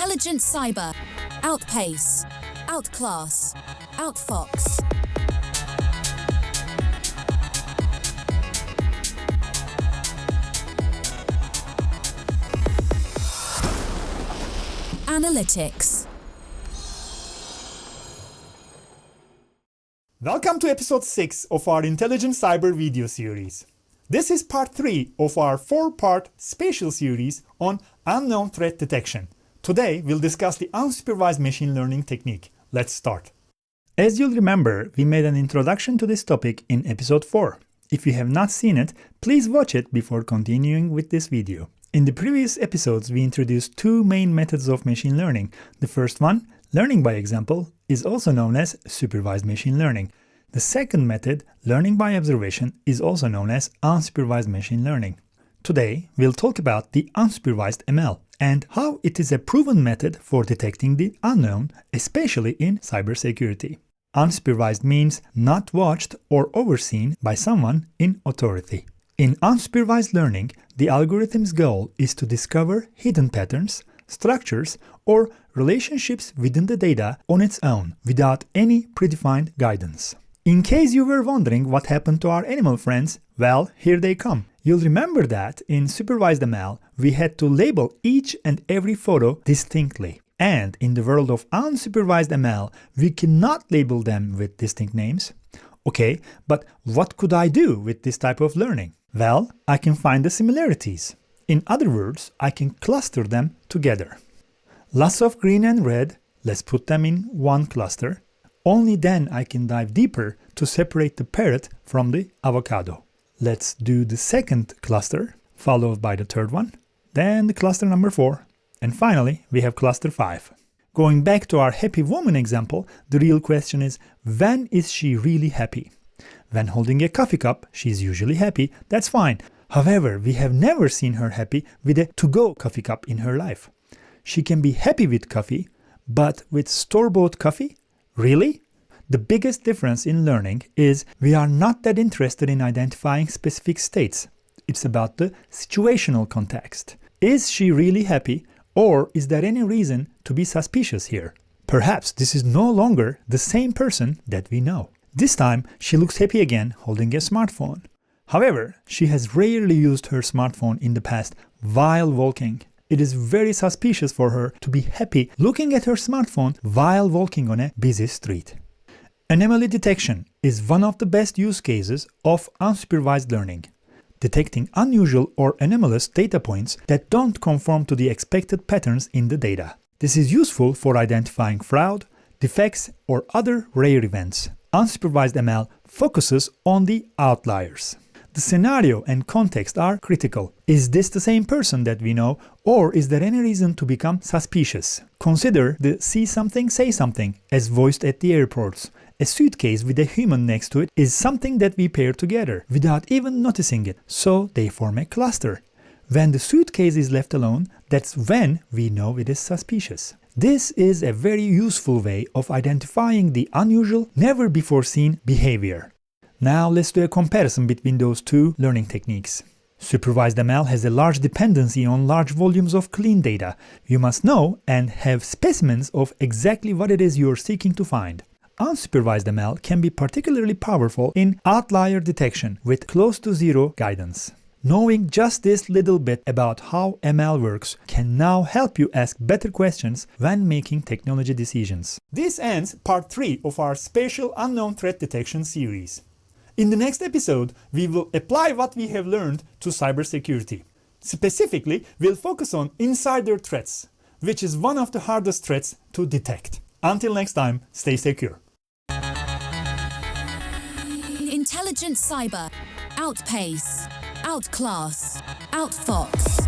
Intelligent cyber. Outpace. Outclass. Outfox. Analytics. Welcome to episode 6 of our Intelligent Cyber video series. This is part 3 of our 4-part spatial series on unknown threat detection. Today we'll discuss the unsupervised machine learning technique. Let's start. As you'll remember, we made an introduction to this topic in episode 4. If you have not seen it, please watch it before continuing with this video. In the previous episodes, we introduced 2 main methods of machine learning. The first one, learning by example, is also known as supervised machine learning. The second method, learning by observation, is also known as unsupervised machine learning. Today, we'll talk about the unsupervised ML and how it is a proven method for detecting the unknown, especially in cybersecurity. Unsupervised means not watched or overseen by someone in authority. In unsupervised learning, the algorithm's goal is to discover hidden patterns, structures, or relationships within the data on its own, without any predefined guidance. In case you were wondering what happened to our animal friends, well, here they come. You'll remember that in supervised ML, we had to label each and every photo distinctly. And in the world of unsupervised ML, we cannot label them with distinct names. Okay, but what could I do with this type of learning? Well, I can find the similarities. In other words, I can cluster them together. Lots of green and red, let's put them in one cluster. Only then I can dive deeper to separate the parrot from the avocado. Let's do the second cluster, followed by the third one, then the cluster number 4, and finally we have cluster 5. Going back to our happy woman example, the real question is, when is she really happy? When holding a coffee cup, she's usually happy, that's fine. However, we have never seen her happy with a to-go coffee cup in her life. She can be happy with coffee, but with store-bought coffee? Really? The biggest difference in learning is we are not that interested in identifying specific states. It's about the situational context. Is she really happy, or is there any reason to be suspicious here? Perhaps this is no longer the same person that we know. This time, she looks happy again holding a smartphone. However, she has rarely used her smartphone in the past while walking. It is very suspicious for her to be happy looking at her smartphone while walking on a busy street. Anomaly detection is one of the best use cases of unsupervised learning, detecting unusual or anomalous data points that don't conform to the expected patterns in the data. This is useful for identifying fraud, defects, or other rare events. Unsupervised ML focuses on the outliers. The scenario and context are critical. Is this the same person that we know, or is there any reason to become suspicious? Consider the see something, say something as voiced at the airports. A suitcase with a human next to it is something that we pair together without even noticing it, so they form a cluster. When the suitcase is left alone, that's when we know it is suspicious. This is a very useful way of identifying the unusual, never before seen behavior. Now let's do a comparison between those 2 learning techniques. Supervised ML has a large dependency on large volumes of clean data. You must know and have specimens of exactly what it is you're seeking to find. Unsupervised ML can be particularly powerful in outlier detection with close to zero guidance. Knowing just this little bit about how ML works can now help you ask better questions when making technology decisions. This ends part 3 of our spatial unknown threat detection series. In the next episode, we will apply what we have learned to cybersecurity. Specifically, we'll focus on insider threats, which is one of the hardest threats to detect. Until next time, stay secure. Intelligent cyber. Outpace. Outclass. Outfox.